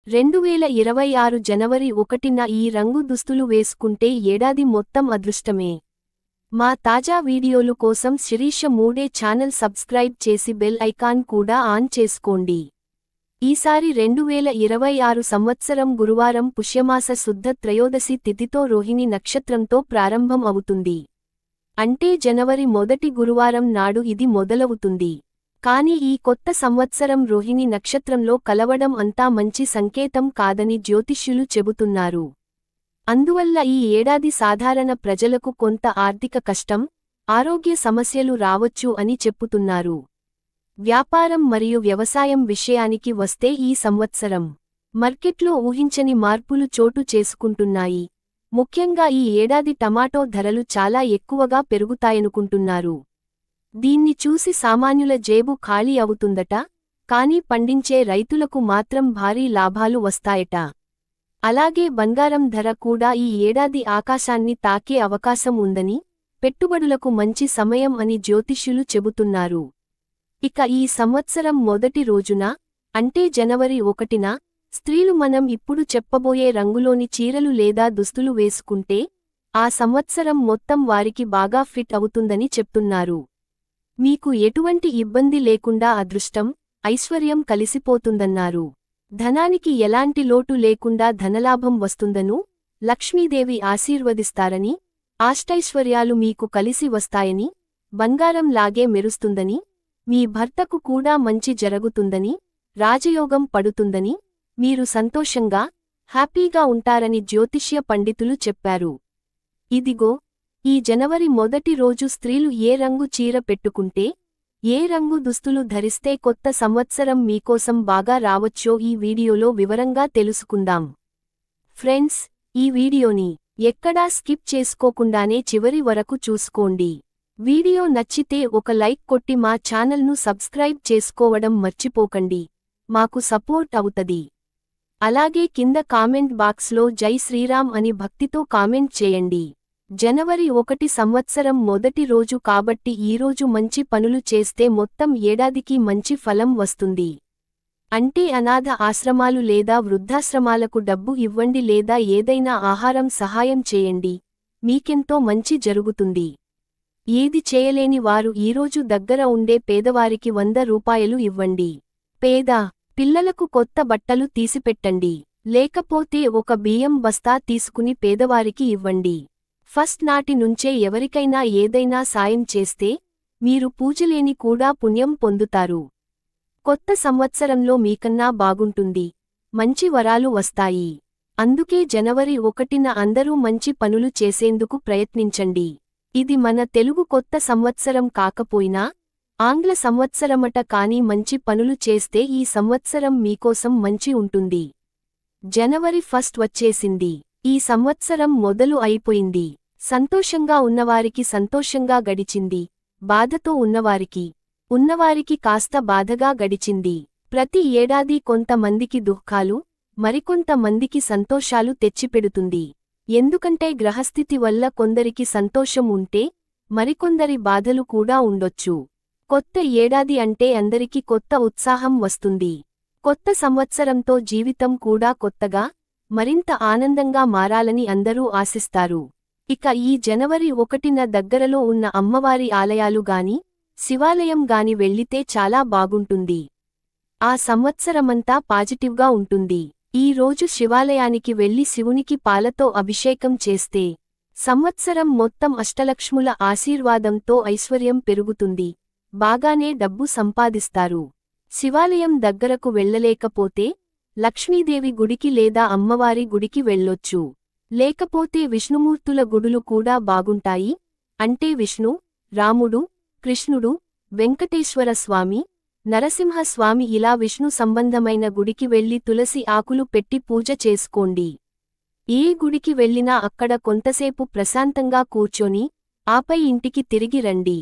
2026 జనవరి 1న ఈ రంగు దుస్తులు వేసుకుంటే ఏడాది మొత్తం అదృష్టమే. మా తాజా వీడియోలు కోసం శిరీష మూడే ఛానల్ సబ్స్క్రైబ్ చేసి బెల్ ఐకాన్ కూడా ఆన్ చేసుకోండి. ఈసారి 2026 సంవత్సరం గురువారం పుష్యమాస శుద్ధ త్రయోదశి తిథితో రోహిణి నక్షత్రంతో ప్రారంభం అవుతుంది. అంటే జనవరి మొదటి గురువారం నాడు ఇది మొదలవుతుంది. కానీ ఈ కొత్త సంవత్సరం రోహిణి నక్షత్రంలో కలవడం అంతా మంచి సంకేతం కాదని జ్యోతిష్యులు చెబుతున్నారు. అందువల్ల ఈ ఏడాది సాధారణ ప్రజలకు కొంత ఆర్థిక కష్టం, ఆరోగ్య సమస్యలు రావచ్చు అని చెప్పుతున్నారు. వ్యాపారం మరియు వ్యవసాయం విషయానికి వస్తే ఈ సంవత్సరం మార్కెట్లో ఊహించని మార్పులు చోటు చేసుకుంటున్నాయి. ముఖ్యంగా ఈ ఏడాది టమాటో ధరలు చాలా ఎక్కువగా పెరుగుతాయనుకుంటున్నారు. దీన్ని చూసి సామాన్యుల జేబు ఖాళీ అవుతుందట, కానీ పండించే రైతులకు మాత్రం భారీ లాభాలు వస్తాయట. అలాగే బంగారం ధర కూడా ఈ ఏడాది ఆకాశాన్ని తాకే అవకాశం ఉందని, పెట్టుబడులకు మంచి సమయం అని జ్యోతిష్యులు చెబుతున్నారు. ఇక ఈ సంవత్సరం మొదటి రోజున, అంటే జనవరి 1న, స్త్రీలు మనం ఇప్పుడు చెప్పబోయే రంగులోని చీరలు లేదా దుస్తులు వేసుకుంటే, ఆ సంవత్సరం మొత్తం వారికి బాగా ఫిట్ అవుతుందని చెప్తున్నారు. మీకు ఎటువంటి ఇబ్బంది లేకుండా అదృష్టం, ఐశ్వర్యం కలిసిపోతుందన్నారు. ధనానికి ఎలాంటి లోటు లేకుండా ధనలాభం వస్తుందనూ, లక్ష్మీదేవి ఆశీర్వదిస్తారని, అష్టైశ్వర్యాలు మీకు కలిసి వస్తాయని, బంగారం లాగే మెరుస్తుందని, మీ భర్తకు కూడా మంచి జరుగుతుందని, రాజయోగం పడుతుందని, మీరు సంతోషంగా, హ్యాపీగా ఉంటారని జ్యోతిష్య పండితులు చెప్పారు. ఇదిగో, ఈ జనవరి మొదటి రోజు స్త్రీలు ఏ రంగు చీర పెట్టుకుంటే, ఏ రంగు దుస్తులు ధరిస్తే కొత్త సంవత్సరం మీకోసం బాగా రావచ్చో ఈ వీడియోలో వివరంగా తెలుసుకుందాం. ఫ్రెండ్స్, ఈ వీడియోని ఎక్కడా స్కిప్ చేసుకోకుండానే చివరి వరకు చూసుకోండి. వీడియో నచ్చితే ఒక లైక్ కొట్టి మా ఛానల్ను సబ్స్క్రైబ్ చేసుకోవడం మర్చిపోకండి. మాకు సపోర్ట్ అవుతది. అలాగే కింద కామెంట్ బాక్స్లో జై శ్రీరామ్ అని భక్తితో కామెంట్ చేయండి. జనవరి 1 సంవత్సరం మొదటి రోజు కాబట్టి ఈరోజు మంచి పనులు చేస్తే మొత్తం ఏడాదికి మంచి ఫలం వస్తుంది. అంటే అనాథ ఆశ్రమాలు లేదా వృద్ధాశ్రమాలకు డబ్బు ఇవ్వండి లేదా ఏదైనా ఆహారం సహాయం చేయండి. మీకెంతో మంచి జరుగుతుంది. ఏది చేయలేని వారు ఈరోజు దగ్గర ఉండే పేదవారికి 100 రూపాయలు ఇవ్వండి. పేద పిల్లలకు కొత్త బట్టలు తీసిపెట్టండి. లేకపోతే ఒక బియ్యం బస్తా తీసుకుని పేదవారికి ఇవ్వండి. ఫస్ట్ నాటి నుంచే ఎవరికైనా ఏదైనా సాయం చేస్తే, మీరు పూజలేని కూడా పుణ్యం పొందుతారు. కొత్త సంవత్సరంలో మీకన్నా బాగుంటుంది. మంచి వరాలు వస్తాయి. అందుకే జనవరి 1న అందరూ మంచి పనులు చేసేందుకు ప్రయత్నించండి. ఇది మన తెలుగు కొత్త సంవత్సరం కాకపోయినా, ఆంగ్ల సంవత్సరమట కానీ మంచి పనులు చేస్తే ఈ సంవత్సరం మీకోసం మంచి ఉంటుంది. జనవరి 1 వచ్చేసింది. ఈ సంవత్సరం మొదలు అయిపోయింది. సంతోషంగా ఉన్నవారికి సంతోషంగా గడిచింది. బాధతో ఉన్నవారికి కాస్త బాధగా గడిచింది. ప్రతి ఏడాది కొంతమందికి దుఃఖాలు, మరికొంతమందికి సంతోషాలు తెచ్చిపెడుతుంది. ఎందుకంటే గ్రహస్థితి వల్ల కొందరికి సంతోషం ఉంటే, మరికొందరి బాధలు కూడా ఉండొచ్చు. కొత్త ఏడాది అంటే అందరికి కొత్త ఉత్సాహం వస్తుంది. కొత్త సంవత్సరంతో జీవితం కూడా కొత్తగా, మరింత ఆనందంగా మారాలని అందరూ ఆశిస్తారు. ఇక ఈ జనవరి 1న దగ్గరలో ఉన్న అమ్మవారి ఆలయాలు గాని, శివాలయం గాని వెళ్ళితే చాలా బాగుంటుంది. ఆ సంవత్సరమంతా పాజిటివ్గా ఉంటుంది. ఈ రోజు శివాలయానికి వెళ్లి శివునికి పాలతో అభిషేకం చేస్తే, సంవత్సరం మొత్తం అష్టలక్ష్ముల ఆశీర్వాదంతో ఐశ్వర్యం పెరుగుతుంది. బాగానే డబ్బు సంపాదిస్తారు. శివాలయం దగ్గరకు వెళ్లలేకపోతే, లక్ష్మీదేవి గుడికి లేదా అమ్మవారి గుడికి వెళ్ళొచ్చు. లేకపోతే విష్ణుమూర్తుల గుడులు కూడా బాగుంటాయి. అంటే విష్ణు, రాముడు, కృష్ణుడు, వెంకటేశ్వర స్వామి, నరసింహస్వామి ఇలా విష్ణు సంబంధమైన గుడికి వెళ్లి తులసి ఆకులు పెట్టి పూజ చేసుకోండి. ఏ గుడికి వెళ్ళినా అక్కడ కొంతసేపు ప్రశాంతంగా కూర్చొని, ఆపై ఇంటికి తిరిగి రండి.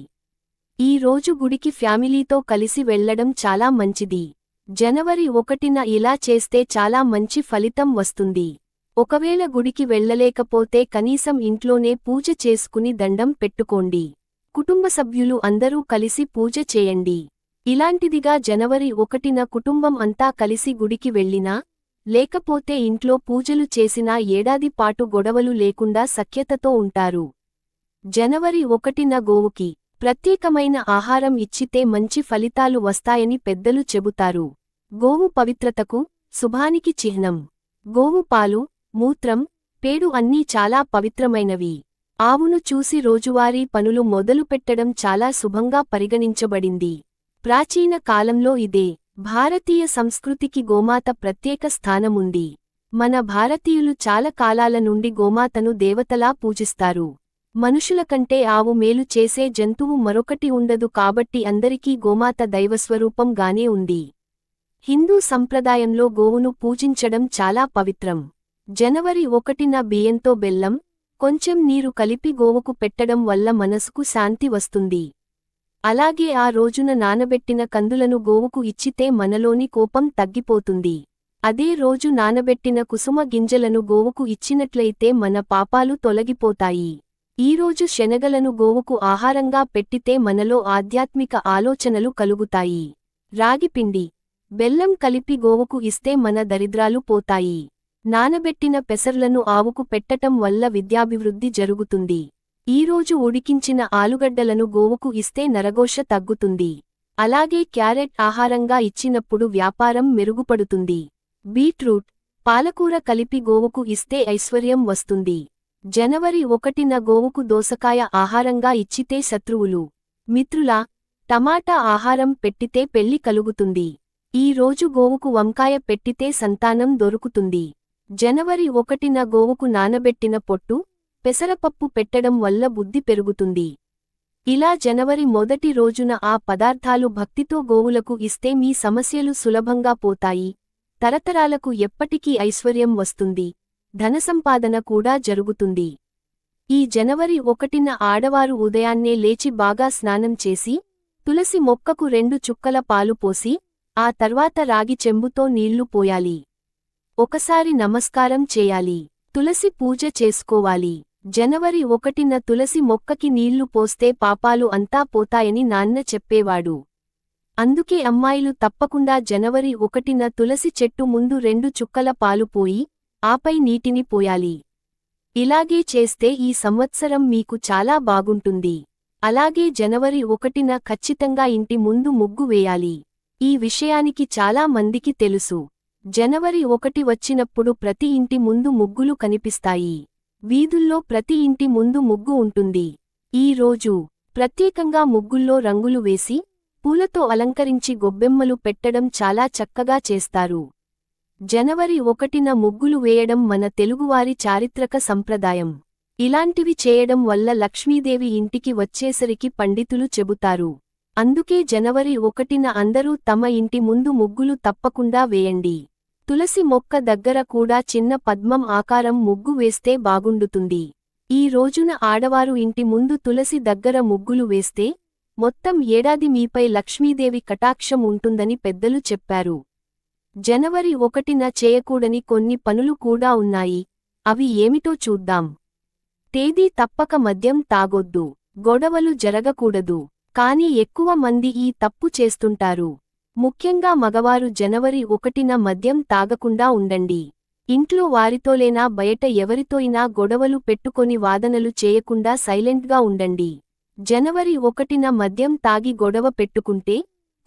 ఈ రోజు గుడికి ఫ్యామిలీతో కలిసి వెళ్లడం చాలా మంచిది. జనవరి 1న ఇలా చేస్తే చాలా మంచి ఫలితం వస్తుంది. ఒకవేళ గుడికి వెళ్లలేకపోతే కనీసం ఇంట్లోనే పూజ చేసుకుని దండం పెట్టుకోండి. కుటుంబ సభ్యులు అందరూ కలిసి పూజ చేయండి. ఇలాంటిదిగా జనవరి 1న కుటుంబం అంతా కలిసి గుడికి వెళ్ళినా, లేకపోతే ఇంట్లో పూజలు చేసినా ఏడాది పాటు గొడవలు లేకుండా సఖ్యతతో ఉంటారు. జనవరి 1న గోవుకి ప్రత్యేకమైన ఆహారం ఇచ్చితే మంచి ఫలితాలు వస్తాయని పెద్దలు చెబుతారు. గోవు పవిత్రతకు, శుభానికి చిహ్నం. గోవు పాలు, మూత్రం, పేడు అన్నీ చాలా పవిత్రమైనవి. ఆవును చూసి రోజువారీ పనులు మొదలుపెట్టడం చాలా శుభంగా పరిగణించబడింది. ప్రాచీన కాలంలో ఇదే భారతీయ సంస్కృతికి గోమాత ప్రత్యేక స్థానముంది. మన భారతీయులు చాలా కాలాల నుండి గోమాతను దేవతలా పూజిస్తారు. మనుషుల కంటే ఆవు మేలు చేసే జంతువు మరొకటి ఉండదు కాబట్టి అందరికీ గోమాత దైవస్వరూపంగానే ఉంది. హిందూ సంప్రదాయంలో గోవును పూజించడం చాలా పవిత్రం. జనవరి 1న బియ్యంతో బెల్లం, కొంచెం నీరు కలిపి గోవుకు పెట్టడం వల్ల మనసుకు శాంతి వస్తుంది. అలాగే ఆ రోజున నానబెట్టిన కందులను గోవుకు ఇచ్చితే మనలోని కోపం తగ్గిపోతుంది. అదే రోజు నానబెట్టిన కుసుమ గింజలను గోవుకు ఇచ్చినట్లయితే మన పాపాలు తొలగిపోతాయి. ఈరోజు శనగలను గోవుకు ఆహారంగా పెట్టితే మనలో ఆధ్యాత్మిక ఆలోచనలు కలుగుతాయి. రాగిపిండి, బెల్లం కలిపి గోవుకు ఇస్తే మన దరిద్రాలు పోతాయి. నానబెట్టిన పెసర్లను ఆవుకు పెట్టటం వల్ల విద్యాభివృద్ధి జరుగుతుంది. ఈరోజు ఉడికించిన ఆలుగడ్డలను గోవుకు ఇస్తే నరఘోష తగ్గుతుంది. అలాగే క్యారెట్ ఆహారంగా ఇచ్చినప్పుడు వ్యాపారం మెరుగుపడుతుంది. బీట్రూట్, పాలకూర కలిపి గోవుకు ఇస్తే ఐశ్వర్యం వస్తుంది. జనవరి 1న గోవుకు దోసకాయ ఆహారంగా ఇచ్చితే శత్రువులు, మిత్రుల, టమాటా ఆహారం పెట్టితే పెళ్లి కలుగుతుంది. ఈ రోజు గోవుకు వంకాయ పెట్టితే సంతానం దొరుకుతుంది. జనవరి 1న గోవుకు నానబెట్టిన పొట్టు, పెసరపప్పు పెట్టడం వల్ల బుద్ధి పెరుగుతుంది. ఇలా జనవరి 1 రోజున ఆ పదార్థాలు భక్తితో గోవులకు ఇస్తే మీ సమస్యలు సులభంగా పోతాయి. తరతరాలకు ఎప్పటికీ ఐశ్వర్యం వస్తుంది. ధనసంపాదన కూడా జరుగుతుంది. ఈ జనవరి 1న ఆడవారు ఉదయాన్నే లేచి బాగా స్నానం చేసి, తులసి మొక్కకు 2 చుక్కల పాలు పోసి, ఆ తర్వాత రాగి చెంబుతో నీళ్లు పోయాలి. ఒకసారి నమస్కారం చేయాలి. తులసి పూజ చేసుకోవాలి. జనవరి 1న తులసి మొక్కకి నీళ్లు పోస్తే పాపాలు అంతా పోతాయని నాన్న చెప్పేవాడు. అందుకే అమ్మాయిలు తప్పకుండా జనవరి 1న తులసి చెట్టు ముందు 2 చుక్కల పాలు పోయి, ఆపై నీటిని పోయాలి. ఇలాగే చేస్తే ఈ సంవత్సరం మీకు చాలా బాగుంటుంది. అలాగే జనవరి 1న ఖచ్చితంగా ఇంటి ముందు ముగ్గు వేయాలి. ఈ విషయానికి చాలా మందికి తెలుసు. జనవరి 1 వచ్చినప్పుడు ప్రతి ఇంటి ముందు ముగ్గులు కనిపిస్తాయి. వీధుల్లో ప్రతి ఇంటి ముందు ముగ్గు ఉంటుంది. ఈ రోజు ప్రత్యేకంగా ముగ్గుల్లో రంగులు వేసి, పూలతో అలంకరించి గొబ్బెమ్మలు పెట్టడం చాలా చక్కగా చేస్తారు. జనవరి 1న ముగ్గులు వేయడం మన తెలుగువారి చారిత్రక సంప్రదాయం. ఇలాంటివి చేయడం వల్ల లక్ష్మీదేవి ఇంటికి వచ్చేసరికి పండితులు చెబుతారు. అందుకే జనవరి 1న అందరూ తమ ఇంటి ముందు ముగ్గులు తప్పకుండా వేయండి. తులసి మొక్క దగ్గర కూడా చిన్న పద్మం ఆకారం ముగ్గు వేస్తే బాగుండుతుంది. ఈ రోజున ఆడవారు ఇంటి ముందు తులసి దగ్గర ముగ్గులు వేస్తే, మొత్తం ఏడాది మీపై లక్ష్మీదేవి కటాక్షం ఉంటుందని పెద్దలు చెప్పారు. జనవరి 1న చేయకూడని కొన్ని పనులు కూడా ఉన్నాయి. అవి ఏమిటో చూద్దాం. తేదీ తప్పక మద్యం తాగొద్దు. గొడవలు జరగకూడదు. కానీ ఎక్కువ మంది ఈ తప్పు చేస్తుంటారు. ముఖ్యంగా మగవారు జనవరి 1న మద్యం తాగకుండా ఉండండి. ఇంట్లో వారితోలేనా బయట ఎవరితోయినా గొడవలు పెట్టుకొని వాదనలు చేయకుండా సైలెంట్గా ఉండండి. జనవరి 1న మద్యం తాగి గొడవ పెట్టుకుంటే,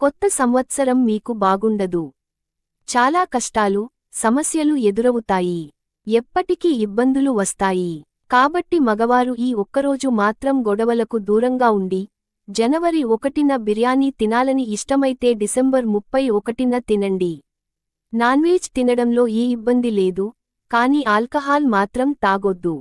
కొత్త సంవత్సరం మీకు బాగుండదు. చాలా కష్టాలు, సమస్యలు ఎదురవుతాయి. ఎప్పటికీ ఇబ్బందులు వస్తాయి. కాబట్టి మగవారు ఈ ఒక్కరోజు మాత్రం గొడవలకు దూరంగా ఉండి, జనవరి 1న బిర్యానీ తినాలని ఇష్టమైతే డిసెంబర్ 31న తినండి. నాన్వెజ్ తినడంలో ఈ ఇబ్బంది లేదు, కానీ ఆల్కహాల్ మాత్రం తాగొద్దు.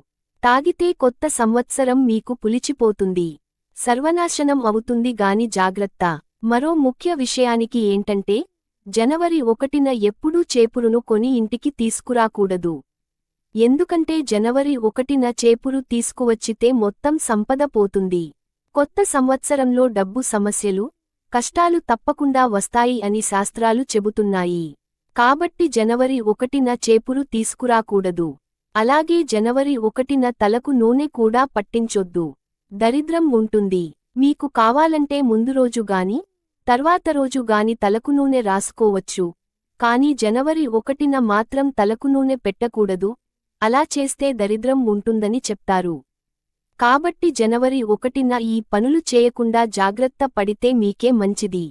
తాగితే కొత్త సంవత్సరం మీకు పులిచిపోతుంది. సర్వనాశనం అవుతుంది గాని జాగ్రత్త. మరో ముఖ్య విషయానికి ఏంటంటే, జనవరి 1న ఎప్పుడూ చేపురును కొని ఇంటికి తీసుకురాకూడదు. ఎందుకంటే జనవరి 1న చేపురు తీసుకువచ్చితే మొత్తం సంపద పోతుంది. కొత్త సంవత్సరంలో డబ్బు సమస్యలు, కష్టాలు తప్పకుండా వస్తాయి అని శాస్త్రాలు చెబుతున్నాయి. కాబట్టి జనవరి 1న చేపురు తీసుకురాకూడదు. అలాగే జనవరి 1న తలకు నూనె కూడా పట్టించొద్దు. దరిద్రం ఉంటుంది. మీకు కావాలంటే ముందు రోజు గాని, తర్వాత రోజు గాని తలకు నూనె రాసుకోవచ్చు. కానీ జనవరి 1న మాత్రం తలకు నూనె పెట్టకూడదు, అలా చేస్తే దరిద్రం ఉంటుందని చెప్తారు. కాబట్టి జనవరి 1న ఈ పనులు చేయకుండా జాగ్రత్త పడితే మీకే మంచిది.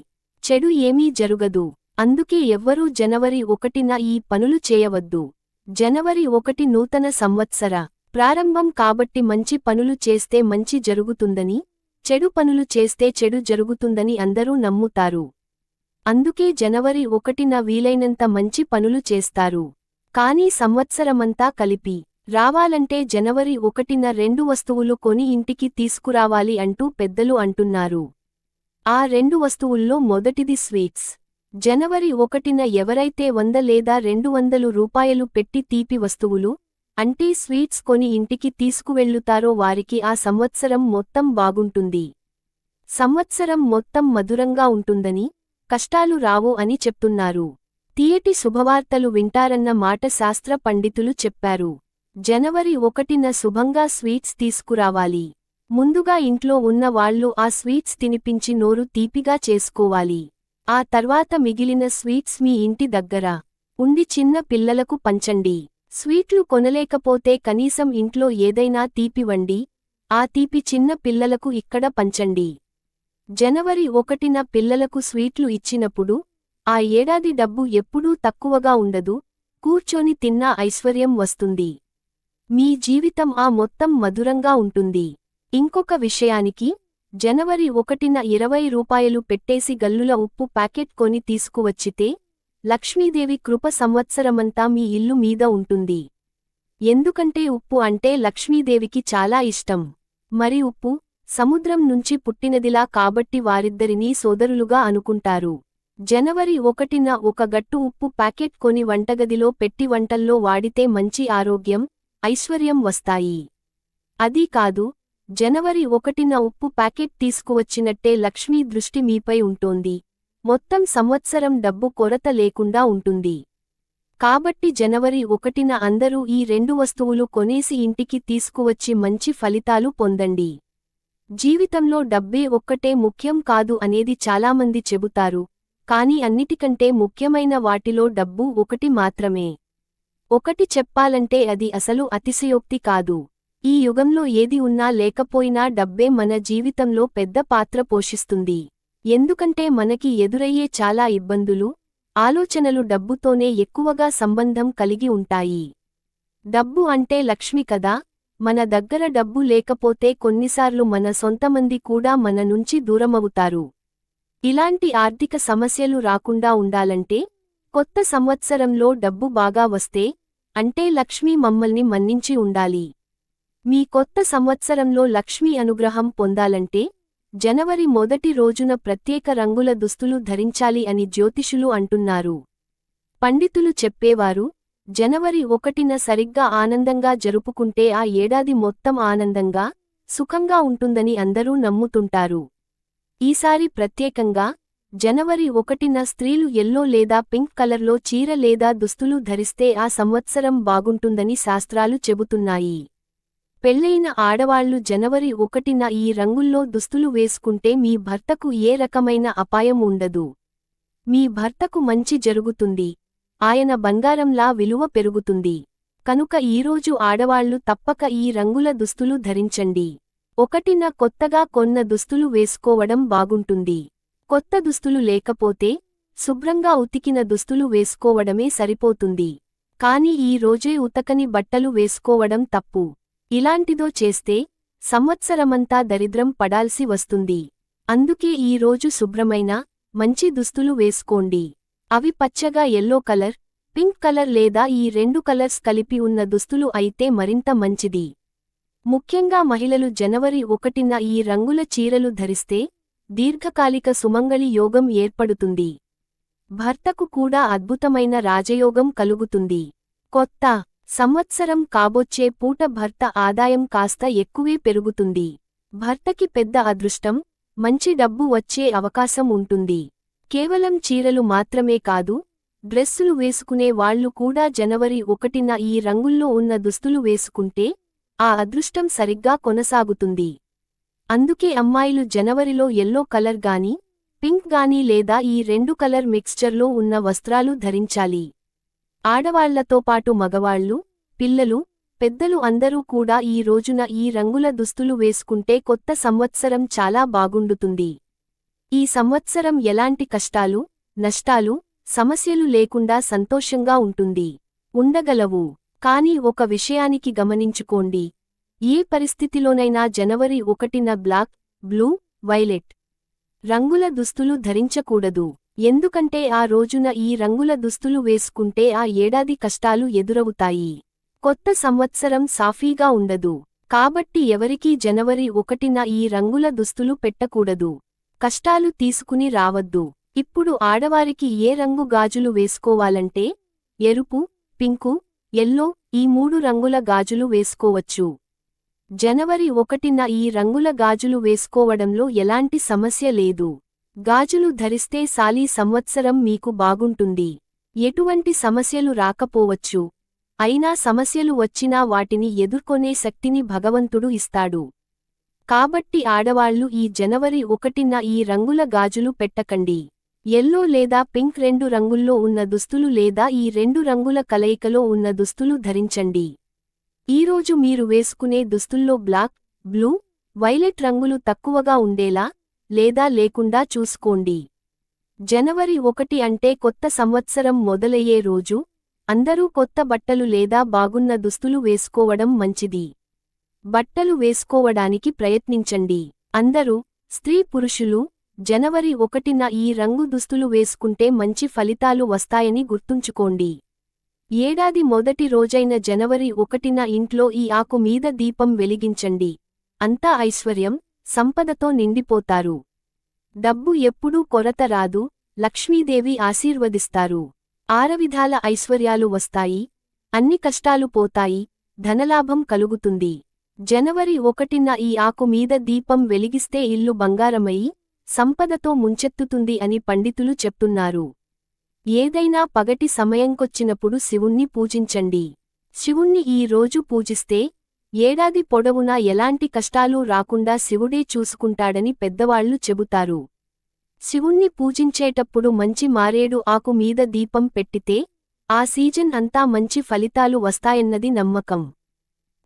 చెడు ఏమీ జరుగదు. అందుకే ఎవ్వరూ జనవరి 1న ఈ పనులు చేయవద్దు. జనవరి 1 నూతన సంవత్సర ప్రారంభం కాబట్టి మంచి పనులు చేస్తే మంచి జరుగుతుందని, చెడు పనులు చేస్తే చెడు జరుగుతుందని అందరూ నమ్ముతారు. అందుకే జనవరి 1న వీలైనంత మంచి పనులు చేస్తారు. కానీ సంవత్సరమంతా కలిపి రావాలంటే జనవరి 1న 2 వస్తువులు కొని ఇంటికి తీసుకురావాలి అంటూ పెద్దలు అంటున్నారు. ఆ 2 వస్తువుల్లో మొదటిది స్వీట్స్. జనవరి 1న ఎవరైతే 100 లేదా 200 రూపాయలు పెట్టి తీపి వస్తువులు, అంటే స్వీట్స్ కొని ఇంటికి తీసుకువెళ్ళుతారో వారికి ఆ సంవత్సరం మొత్తం బాగుంటుంది. సంవత్సరం మొత్తం మధురంగా ఉంటుందని, కష్టాలు రావు అని చెప్తున్నారు. తీయటి శుభవార్తలు వింటారన్న మాట శాస్త్ర పండితులు చెప్పారు. జనవరి 1న శుభంగా స్వీట్స్ తీసుకురావాలి. ముందుగా ఇంట్లో ఉన్న వాళ్ళు ఆ స్వీట్స్ తినిపించి నోరు తీపిగా చేసుకోవాలి. ఆ తర్వాత మిగిలిన స్వీట్స్ మీ ఇంటి దగ్గర ఉండి చిన్న పిల్లలకు పంచండి. స్వీట్లు కొనలేకపోతే కనీసం ఇంట్లో ఏదైనా తీపి వండి, ఆ తీపి చిన్న పిల్లలకు ఇక్కడ పంచండి. జనవరి 1న పిల్లలకు స్వీట్లు ఇచ్చినప్పుడు ఆ ఏడాది డబ్బు ఎప్పుడూ తక్కువగా ఉండదు, కూర్చొని తిన్నా ఐశ్వర్యం వస్తుంది. మీ జీవితం ఆ మొత్తం మధురంగా ఉంటుంది. ఇంకొక విషయానికి, జనవరి 1న 20 రూపాయలు పెట్టేసి గల్లుల ఉప్పు ప్యాకెట్ కొని తీసుకువచ్చితే లక్ష్మీదేవి కృప సంవత్సరమంతా మీ ఇల్లు మీద ఉంటుంది. ఎందుకంటే ఉప్పు అంటే లక్ష్మీదేవికి చాలా ఇష్టం. మరి ఉప్పు సముద్రం నుంచి పుట్టినదిలా కాబట్టి వారిద్దరినీ సోదరులుగా అనుకుంటారు. జనవరి 1న ఒక గట్టు ఉప్పు ప్యాకెట్ కొని వంటగదిలో పెట్టి వంటల్లో వాడితే మంచి ఆరోగ్యం, ఐశ్వర్యం వస్తాయి. అదీ కాదు, జనవరి 1న ఉప్పు ప్యాకెట్ తీసుకువచ్చినట్టే లక్ష్మీ దృష్టి మీపై ఉంటోంది. మొత్తం సంవత్సరం డబ్బు కొరత లేకుండా ఉంటుంది. కాబట్టి జనవరి 1న అందరూ ఈ 2 వస్తువులు కొనేసి ఇంటికి తీసుకువచ్చి మంచి ఫలితాలు పొందండి. జీవితంలో డబ్బే ఒక్కటే ముఖ్యం కాదు అనేది చాలామంది చెబుతారు, కానీ అన్నిటికంటే ముఖ్యమైన వాటిలో డబ్బు ఒకటి మాత్రమే. ఒకటి చెప్పాలంటే అది అసలు అతిశయోక్తి కాదు. ఈ యుగంలో ఏది ఉన్నా లేకపోయినా డబ్బే మన జీవితంలో పెద్ద పాత్ర పోషిస్తుంది. ఎందుకంటే మనకి ఎదురయ్యే చాలా ఇబ్బందులు, ఆలోచనలు డబ్బుతోనే ఎక్కువగా సంబంధం కలిగి ఉంటాయి. డబ్బు అంటే లక్ష్మి కదా, మన దగ్గర డబ్బు లేకపోతే కొన్నిసార్లు మన సొంతమంది కూడా మన నుంచి దూరమవుతారు. ఇలాంటి ఆర్థిక సమస్యలు రాకుండా ఉండాలంటే, కొత్త సంవత్సరంలో డబ్బు బాగా వస్తే, అంటే లక్ష్మీ మమ్మల్ని మన్నించి ఉండాలి. మీ కొత్త సంవత్సరంలో లక్ష్మీ అనుగ్రహం పొందాలంటే, జనవరి 1 రోజున ప్రత్యేక రంగుల దుస్తులు ధరించాలి అని జ్యోతిషులు అంటున్నారు. పండితులు చెప్పేవారు, జనవరి 1న సరిగ్గా ఆనందంగా జరుపుకుంటే ఆ ఏడాది మొత్తం ఆనందంగా, సుఖంగా ఉంటుందని అందరూ నమ్ముతుంటారు. ఈసారి ప్రత్యేకంగా జనవరి 1న స్త్రీలు యెల్లో లేదా పింక్ కలర్లో చీర లేదా దుస్తులు ధరిస్తే ఆ సంవత్సరం బాగుంటుందని శాస్త్రాలు చెబుతున్నాయి. పెళ్లైన ఆడవాళ్లు జనవరి 1న ఈ రంగుల్లో దుస్తులు వేసుకుంటే మీ భర్తకు ఏ రకమైన అపాయం ఉండదు. మీ భర్తకు మంచి జరుగుతుంది. ఆయన బంగారంలా విలువ పెరుగుతుంది. కనుక ఈరోజు ఆడవాళ్లు తప్పక ఈ రంగుల దుస్తులు ధరించండి. 1న కొత్తగా కొన్న దుస్తులు వేసుకోవడం బాగుంటుంది. కొత్త దుస్తులు లేకపోతే శుభ్రంగా ఉతికిన దుస్తులు వేసుకోవడమే సరిపోతుంది. కాని ఈ రోజే ఉతకని బట్టలు వేసుకోవడం తప్పు. ఇలాంటిదో చేస్తే సంవత్సరమంతా దరిద్రం పడాల్సి వస్తుంది. అందుకే ఈ రోజు శుభ్రమైన, మంచి దుస్తులు వేసుకోండి. అవి పచ్చగా యెల్లో కలర్, పింక్ కలర్ లేదా ఈ 2 కలర్స్ కలిపి ఉన్న దుస్తులు అయితే మరింత మంచిది. ముఖ్యంగా మహిళలు జనవరి 1న ఈ రంగుల చీరలు ధరిస్తే దీర్ఘకాలిక సుమంగళి యోగం ఏర్పడుతుంది. భర్తకు కూడా అద్భుతమైన రాజయోగం కలుగుతుంది. కొత్త సంవత్సరం కాబొచ్చే పూట భర్త ఆదాయం కాస్త ఎక్కువే పెరుగుతుంది. భర్తకి పెద్ద అదృష్టం, మంచి డబ్బు వచ్చే అవకాశం ఉంటుంది. కేవలం చీరలు మాత్రమే కాదు, డ్రెస్సులు వేసుకునే వాళ్లు కూడా జనవరి 1న ఈ రంగుల్లో ఉన్న దుస్తులు వేసుకుంటే ఆ అదృష్టం సరిగ్గా కొనసాగుతుంది. అందుకే అమ్మాయిలు జనవరిలో యెల్లో కలర్ గాని, పింక్ గాని లేదా ఈ రెండు కలర్ మిక్స్చర్లో ఉన్న వస్త్రాలు ధరించాలి. ఆడవాళ్లతో పాటు మగవాళ్లు, పిల్లలు, పెద్దలు అందరూ కూడా ఈ రోజున ఈ రంగుల దుస్తులు వేసుకుంటే కొత్త సంవత్సరం చాలా బాగుండుతుంది. ఈ సంవత్సరం ఎలాంటి కష్టాలు, నష్టాలు, సమస్యలు లేకుండా సంతోషంగా ఉండగలవు. కానీ ఒక విషయానికి గమనించుకోండి. ఏ పరిస్థితిలోనైనా జనవరి 1న బ్లాక్, బ్లూ, వైలెట్ రంగుల దుస్తులు ధరించకూడదు. ఎందుకంటే ఆ రోజున ఈ రంగుల దుస్తులు వేసుకుంటే ఆ ఏడాది కష్టాలు ఎదురవుతాయి. కొత్త సంవత్సరం సాఫీగా ఉండదు. కాబట్టి ఎవరికీ జనవరి 1న ఈ రంగుల దుస్తులు పెట్టకూడదు. కష్టాలు తీసుకుని రావద్దు. ఇప్పుడు ఆడవారికి ఏ రంగు గాజులు వేసుకోవాలంటే ఎరుపు, పింకు, ఎల్లో ఈ 3 రంగుల గాజులు వేసుకోవచ్చు. జనవరి 1న ఈ రంగుల గాజులు వేసుకోవడంలో ఎలాంటి సమస్య లేదు. గాజులు ధరిస్తే సాలీ సంవత్సరం మీకు బాగుంటుంది. ఎటువంటి సమస్యలు రాకపోవచ్చు. అయినా సమస్యలు వచ్చినా వాటిని ఎదుర్కొనే శక్తిని భగవంతుడు ఇస్తాడు. కాబట్టి ఆడవాళ్లు ఈ జనవరి 1న ఈ రంగుల గాజులు పెట్టకండి. ఎల్లో లేదా పింక్ 2 రంగుల్లో ఉన్న దుస్తులు లేదా ఈ 2 రంగుల కలయికలో ఉన్న దుస్తులు ధరించండి. ఈరోజు మీరు వేసుకునే దుస్తుల్లో బ్లాక్, బ్లూ, వైలెట్ రంగులు తక్కువగా ఉండేలా లేదా లేకుండా చూసుకోండి. జనవరి 1 అంటే కొత్త సంవత్సరం మొదలయ్యే రోజు. అందరూ కొత్త బట్టలు లేదా బాగున్న దుస్తులు వేసుకోవడం మంచిది. బట్టలు వేసుకోవడానికి ప్రయత్నించండి. అందరూ, స్త్రీ పురుషులు, జనవరి 1న ఈ రంగు దుస్తులు వేసుకుంటే మంచి ఫలితాలు వస్తాయని గుర్తుంచుకోండి. ఏడాది మొదటి రోజైన జనవరి 1న ఇంట్లో ఈ ఆకు మీద దీపం వెలిగించండి. అంతా ఐశ్వర్యం, సంపదతో నిండిపోతారు. డబ్బు ఎప్పుడూ కొరత రాదు. లక్ష్మీదేవి ఆశీర్వదిస్తారు. 6 విధాల ఐశ్వర్యాలు వస్తాయి. అన్ని కష్టాలు పోతాయి. ధనలాభం కలుగుతుంది. జనవరి 1న ఈ ఆకు మీద దీపం వెలిగిస్తే ఇల్లు బంగారమయి, సంపదతో ముంచెత్తుతుంది అని పండితులు చెప్తున్నారు. ఏదైనా పగటి సమయంకొచ్చినప్పుడు శివుణ్ణి పూజించండి. శివుణ్ణి ఈ రోజు పూజిస్తే ఏడాది పొడవునా ఎలాంటి కష్టాలు రాకుండా శివుడే చూసుకుంటాడని పెద్దవాళ్లు చెబుతారు. శివుణ్ణి పూజించేటప్పుడు మంచి మారేడు ఆకు మీద దీపం పెట్టితే ఆ సీజన్ అంతా మంచి ఫలితాలు వస్తాయన్నది నమ్మకం.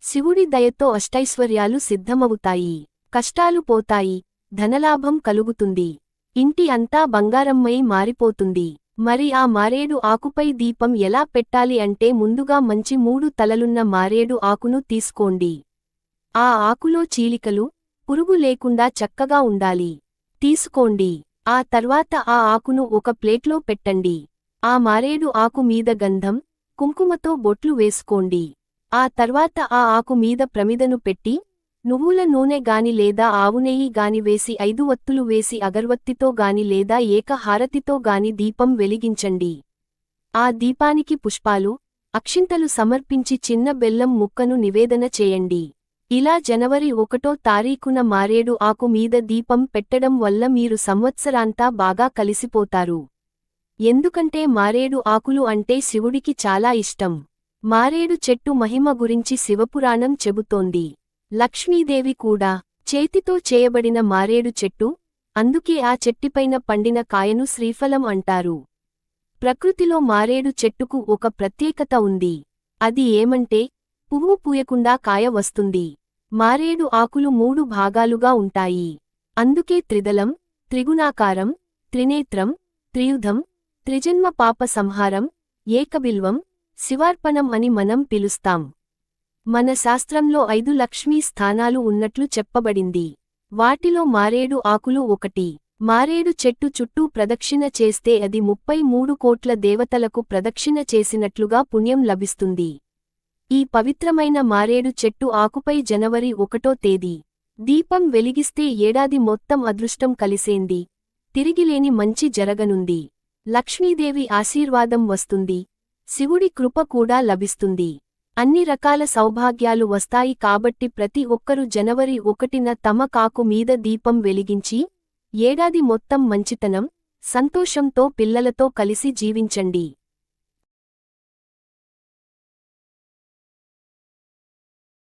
శివుడి దయతో అష్టైశ్వర్యాలు సిద్ధమవుతాయి. కష్టాలు పోతాయి. ధనలాభం కలుగుతుంది. ఇంటి అంతా బంగారమ్మై మారిపోతుంది. మరి ఆ మారేడు ఆకుపై దీపం ఎలా పెట్టాలి అంటే ముందుగా మంచి 3 తలలున్న మారేడు ఆకును తీసుకోండి. ఆ ఆకులో చీలికలు, పురుగు లేకుండా చక్కగా ఉండాలి. తీసుకోండి. ఆ తర్వాత ఆ ఆకును ఒక ప్లేట్లో పెట్టండి. ఆ మారేడు ఆకు మీద గంధం, కుంకుమతో బొట్లు వేసుకోండి. ఆ తర్వాత ఆ ఆకు మీద ప్రమిదను పెట్టి నువ్వుల నూనె గాని లేదా ఆవునెయ్యి గాని వేసి 5 వత్తులు వేసి అగర్వత్తితో గాని లేదా ఏక హారతితో గాని దీపం వెలిగించండి. ఆ దీపానికి పుష్పాలు, అక్షింతలు సమర్పించి చిన్న బెల్లం ముక్కను నివేదన చేయండి. ఇలా జనవరి 1వ తారీఖున మారేడు ఆకు మీద దీపం పెట్టడం వల్ల మీరు సంవత్సరాంతా బాగా కలిసిపోతారు. ఎందుకంటే మారేడు ఆకులు అంటే శివుడికి చాలా ఇష్టం. మారేడు చెట్టు మహిమ గురించి శివపురాణం చెబుతోంది. లక్ష్మీదేవి కూడా చేతితో చేయబడిన మారేడు చెట్టు, అందుకే ఆ చెట్టిపైన పండిన కాయను శ్రీఫలం అంటారు. ప్రకృతిలో మారేడు చెట్టుకు ఒక ప్రత్యేకత ఉంది. అది ఏమంటే పువ్వు పూయకుండా కాయ వస్తుంది. మారేడు ఆకులు 3 భాగాలుగా ఉంటాయి. అందుకే త్రిదళం, త్రిగుణాకారం, త్రినేత్రం, త్రియుధం, త్రిజన్మ పాప సంహారం, ఏకబిల్వం, శివార్పణం అని మనం పిలుస్తాం. మన శాస్త్రంలో 5 లక్ష్మీ స్థానాలు ఉన్నట్లు చెప్పబడింది. వాటిలో మారేడు ఆకులు ఒకటి. మారేడు చెట్టు చుట్టూ ప్రదక్షిణ చేస్తే అది 33 కోట్ల దేవతలకు ప్రదక్షిణ చేసినట్లుగా పుణ్యం లభిస్తుంది. ఈ పవిత్రమైన మారేడు చెట్టు ఆకుపై జనవరి 1వ తేదీ దీపం వెలిగిస్తే ఏడాది మొత్తం అదృష్టం కలిసేంది. తిరిగిలేని మంచి జరగనుంది. లక్ష్మీదేవి ఆశీర్వాదం వస్తుంది. శివుడి కృప కూడా లభిస్తుంది. అన్ని రకాల సౌభాగ్యాలు వస్తాయి. కాబట్టి ప్రతి ఒక్కరూ జనవరి 1న తమ కాకు మీద దీపం వెలిగించి ఏడాది మొత్తం మంచితనం, సంతోషంతో పిల్లలతో కలిసి జీవించండి.